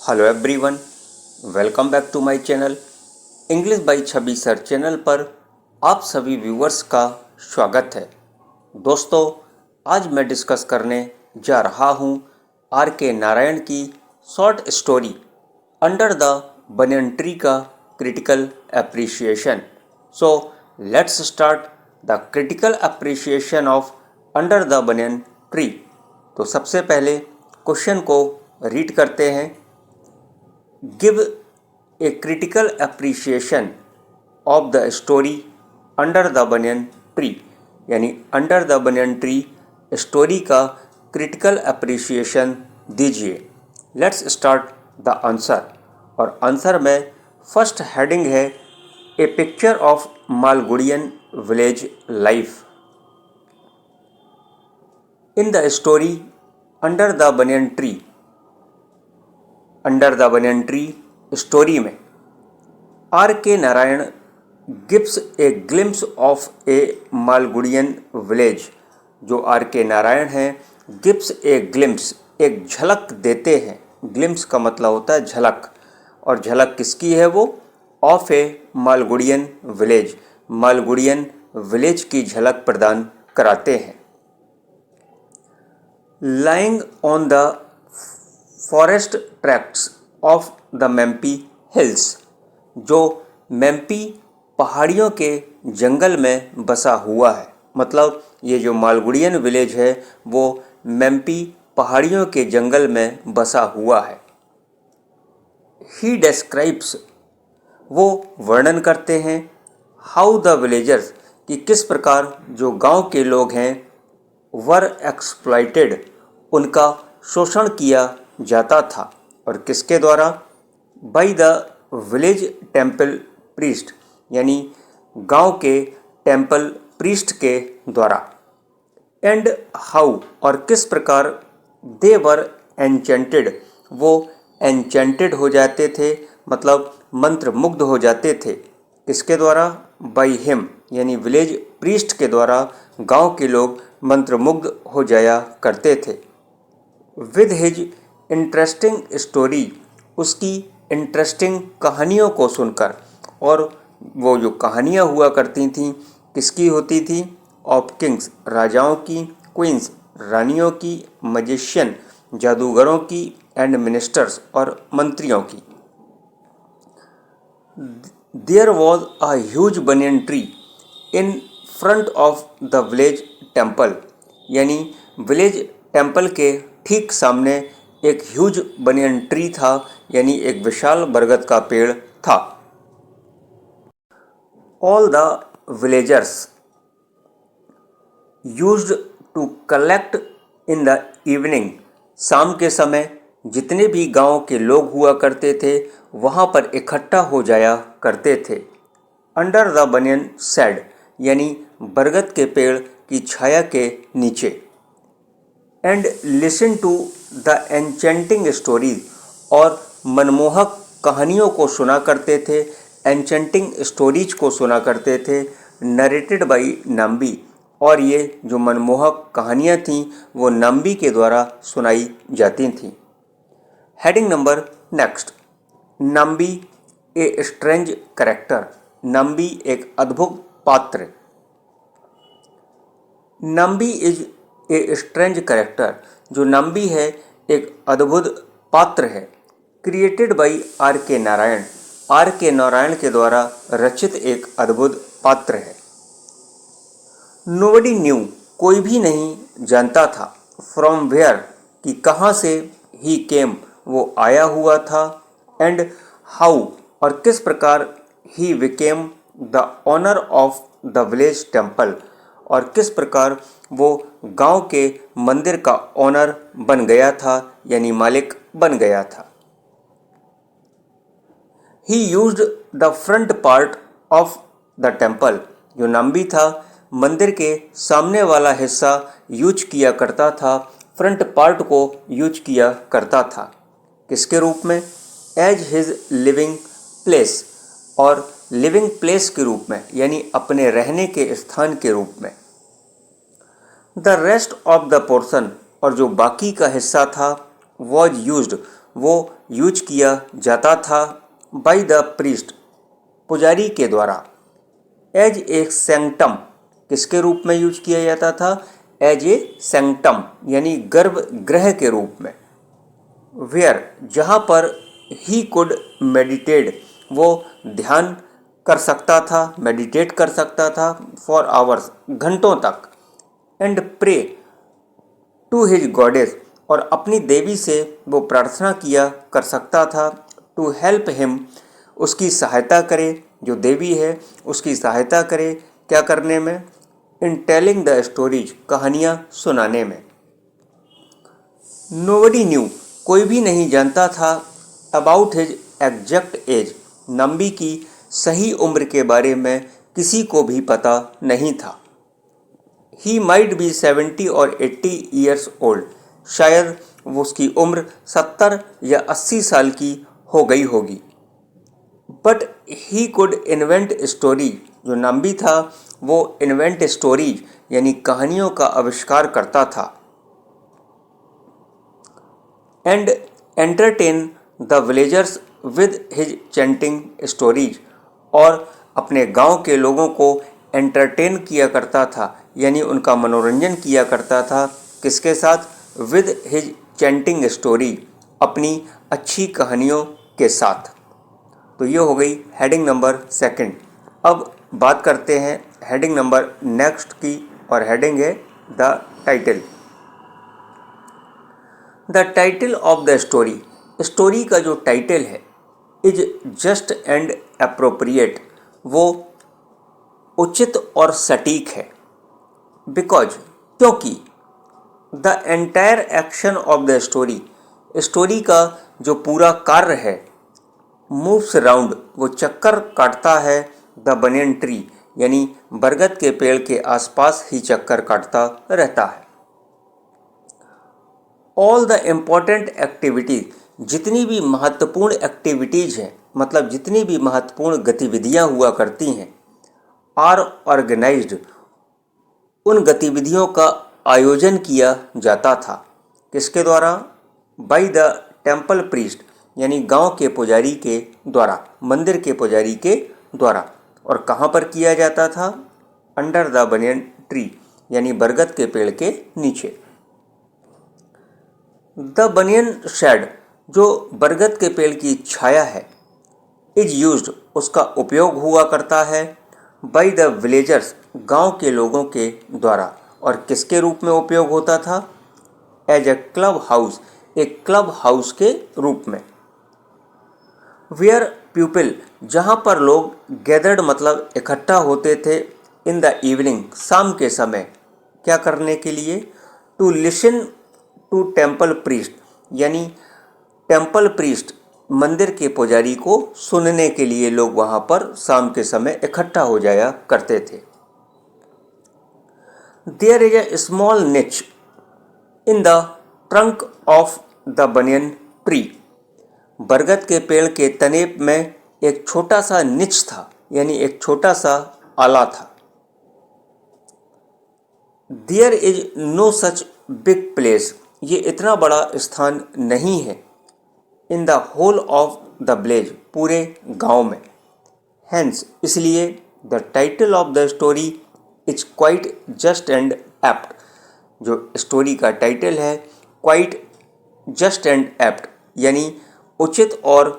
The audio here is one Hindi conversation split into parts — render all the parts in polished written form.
Hello everyone, welcome back to my channel English by Chhavi sir channel पर आप सभी व्यूअर्स का स्वागत है। दोस्तों, आज मैं डिस्कस करने जा रहा हूँ आर के नारायण की short story under the banyan tree का critical appreciation. So let's start the critical appreciation of under the banyan tree. तो सबसे पहले क्वेश्चन को रीड करते हैं। Give a critical appreciation of the story under the banyan tree, यानी under the banyan tree story का क्रिटिकल एप्रिसिएशन दीजिए। Let's start the answer. और आंसर में फर्स्ट हेडिंग है a picture of Malgudian village life. In the story under the banyan tree, under the banyan tree story में R K Narayan gives a glimpse of a Malgudian village. जो आर के नारायण हैं, गिव्स ए ग्लिम्स, एक झलक देते हैं। ग्लिम्स का मतलब होता है झलक, और झलक किसकी है वो? Of a Malgudian village, Malgudian village की झलक प्रदान कराते हैं। Lying on the forest tracts of the Mempi hills, जो मेम्पी पहाड़ियों के जंगल में बसा हुआ है। मतलब ये जो मालगुड़ियन विलेज है वो मेम्पी पहाड़ियों के जंगल में बसा हुआ है। ही डिस्क्राइब्स, वो वर्णन करते हैं, हाउ द विलेजर्स, कि किस प्रकार जो गांव के लोग हैं, वर एक्सप्लॉइटेड, उनका शोषण किया जाता था। और किसके द्वारा? By the village temple priest, यानी गांव के टेम्पल प्रीस्ट के द्वारा। एंड हाउ, और किस प्रकार दे वर एन्चेंटेड, वो एन्चेंटेड हो जाते थे, मतलब मंत्र मुग्ध हो जाते थे। किसके द्वारा? बाय हिम, यानी विलेज प्रीस्ट के द्वारा गांव के लोग मंत्र मुग्ध हो जाया करते थे। विद हिज इंटरेस्टिंग स्टोरी, उसकी इंटरेस्टिंग कहानियों को सुनकर। और वो जो कहानियाँ हुआ करती थीं, किसकी होती थी? ऑफ किंग्स, राजाओं की, क्वींस, रानियों की, मजिशियन, जादूगरों की, एंड मिनिस्टर्स, और मंत्रियों की। There was a huge banyan tree in front of the village temple, यानी विलेज टेम्पल के ठीक सामने एक ह्यूज बनियन ट्री था, यानी एक विशाल बरगद का पेड़ था। All the villagers used to collect in the evening, शाम के समय जितने भी गांव के लोग हुआ करते थे वहां पर इकट्ठा हो जाया करते थे। अंडर द बनियन शेड, यानी बरगद के पेड़ की छाया के नीचे। And listen to the enchanting stories, और मनमोहक कहानियों को सुना करते थे, एन्चेंटिंग स्टोरीज को सुना करते थे, नरेटेड बाई नाम्बी। और ये जो मनमोहक कहानियाँ थीं वो नाम्बी के द्वारा सुनाई जाती थीं। Heading number next, Nambi a strange character, Nambi एक अद्भुत पात्र। Nambi is a strange character, जो नाम्बी है एक अद्भुत पात्र है। Created by R K Narayan, are K Narayan के द्वारा रचित एक अद्भुत पात्र है। नोबडी न्यू, कोई भी नहीं जानता था। फ्रॉम वेयर, कि कहाँ से, ही केम, वो आया हुआ था। एंड हाउ, और किस प्रकार, he became the owner of the village temple, और किस प्रकार वो गांव के मंदिर का ऑनर बन गया था, यानी मालिक बन गया था। ही used the front part of the temple, जो नाम्बी था मंदिर के सामने वाला हिस्सा यूज किया करता था, फ्रंट पार्ट को यूज किया करता था। किसके रूप में? एज हिज लिविंग प्लेस, और लिविंग प्लेस के रूप में, यानी अपने रहने के स्थान के रूप में। The rest of the portion, और जो बाकी का हिस्सा था, वॉज यूज्ड, वो यूज किया जाता था बाय द प्रीस्ट, पुजारी के द्वारा, एज ए सेंक्टम, किसके रूप में यूज किया जाता था? एज ए सेंक्टम यानी गर्भगृह के रूप में। वेयर, जहाँ पर ही कुड मेडिटेट, वो ध्यान कर सकता था, मेडिटेट कर सकता था फॉर आवर्स, घंटों तक, and pray to his goddess, और अपनी देवी से वो प्रार्थना किया कर सकता था, टू हेल्प हिम, उसकी सहायता करे, जो देवी है उसकी सहायता करे, क्या करने में? इन टेलिंग द स्टोरीज, कहानियाँ सुनाने में। नोबडी न्यू, कोई भी नहीं जानता था, about his exact as, Nambi की सही उम्र के बारे में किसी को भी पता नहीं था। ही माइट बी 70 और 80 ईयर्स ओल्ड, शायद वो उसकी उम्र 70 या 80 साल की हो गई होगी। But he could invent story, जो नंबी था वो इन्वेंट स्टोरीज यानी कहानियों का आविष्कार करता था, and entertain the villagers with his chanting stories, और अपने गांव के लोगों को एंटरटेन किया करता था यानी उनका मनोरंजन किया करता था, किसके साथ? विद हिज चैंटिंग स्टोरी, अपनी अच्छी कहानियों के साथ। तो ये हो गई हेडिंग नंबर 2। अब बात करते हैं हेडिंग नंबर नेक्स्ट की, और हेडिंग है the title. The title of the story, story का जो टाइटल है, इज जस्ट एंड अप्रोप्रिएट, वो उचित और सटीक है। बिकॉज, क्योंकि the entire action of the story, story का जो पूरा कार्य है, मूव्स राउंड, वो चक्कर काटता है, द बनियन ट्री यानी बरगद के पेड़ के आसपास ही चक्कर काटता रहता है। ऑल द इम्पॉर्टेंट एक्टिविटीज, जितनी भी महत्वपूर्ण एक्टिविटीज़ हैं, मतलब जितनी भी महत्वपूर्ण गतिविधियां हुआ करती हैं, आर ऑर्गेनाइज्ड, उन गतिविधियों का आयोजन किया जाता था, किसके द्वारा? बाय द टेम्पल प्रीस्ट यानी गांव के पुजारी के द्वारा, मंदिर के पुजारी के द्वारा। और कहाँ पर किया जाता था? अंडर द बनियन ट्री यानी बरगद के पेड़ के नीचे। द बनियन शेड, जो बरगद के पेड़ की छाया है, इज यूज्ड, उसका उपयोग हुआ करता है, बाय द विलेजर्स, गांव के लोगों के द्वारा। और किसके रूप में उपयोग होता था? एज ए क्लब हाउस, एक क्लब हाउस के रूप में। वेयर पीपल, जहाँ पर लोग गैदर्ड मतलब इकट्ठा होते थे, इन द इवनिंग, शाम के समय, क्या करने के लिए? To listen to temple priest यानी टेम्पल प्रीस्ट, मंदिर के पुजारी को सुनने के लिए लोग वहाँ पर शाम के समय इकट्ठा हो जाया करते थे। देयर इज ए स्मॉल निच in the trunk of the banyan tree, बरगद के पेड़ के तने में एक छोटा सा निच था यानी एक छोटा सा आला था। There is no such big place, ये इतना बड़ा स्थान नहीं है, in the whole of the village, पूरे गांव में। हेंस, इसलिए the title of the story is quite just and apt, जो स्टोरी का टाइटल है क्वाइट जस्ट एंड एप्ट यानी उचित और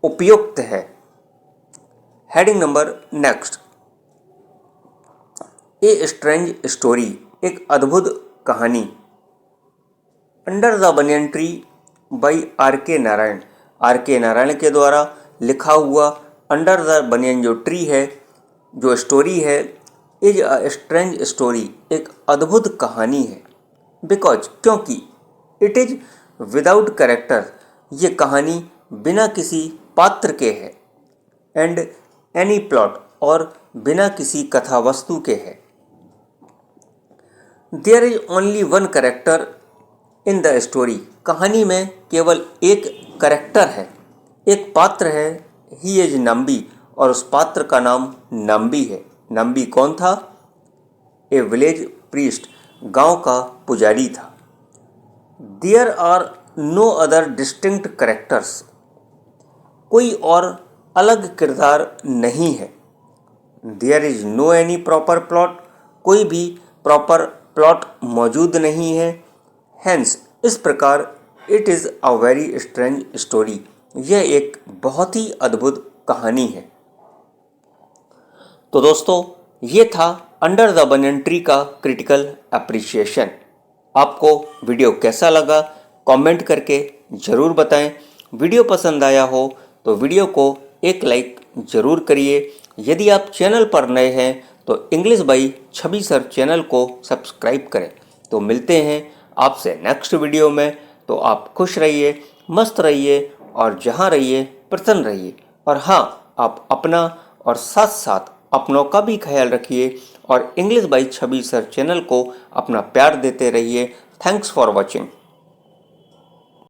उपयुक्त है। Heading number next, a strange story, एक अद्भुत कहानी। Under the banyan tree by R K Narayan, are K Narayan के द्वारा लिखा हुआ अंडर द बनियन जो ट्री है, जो स्टोरी है, इज अ स्ट्रेंज स्टोरी, एक अद्भुत कहानी है। बिकॉज, क्योंकि इट इज विदाउट कैरेक्टर, ये कहानी बिना किसी पात्र के है, एंड एनी प्लॉट, और बिना किसी कथा वस्तु के है। There is only one character in the story, कहानी में केवल एक कैरेक्टर है, एक पात्र है, ही इज नंबी, और उस पात्र का नाम नंबी है। नंबी कौन था? ए विलेज प्रीस्ट, गांव का पुजारी था। There are no other distinct characters, कोई और अलग किरदार नहीं है। There is no any proper plot, कोई भी प्रॉपर प्लॉट मौजूद नहीं है। हेंस, इस प्रकार it is a very strange story, यह एक बहुत ही अद्भुत कहानी है। तो दोस्तों, ये था अंडर द बनियन ट्री का क्रिटिकल अप्रिशिएशन। आपको वीडियो कैसा लगा कमेंट करके ज़रूर बताएं। वीडियो पसंद आया हो तो वीडियो को एक लाइक ज़रूर करिए। यदि आप चैनल पर नए हैं तो English by Chhavi sir channel को सब्सक्राइब करें। तो मिलते हैं आपसे नेक्स्ट वीडियो में। तो आप खुश रहिए, मस्त रहिए और जहाँ रहिए प्रसन्न रहिए। और हाँ, आप अपना और साथ साथ अपनों का भी ख्याल रखिए और English by Chhavi sir channel को अपना प्यार देते रहिए। Thanks for watching.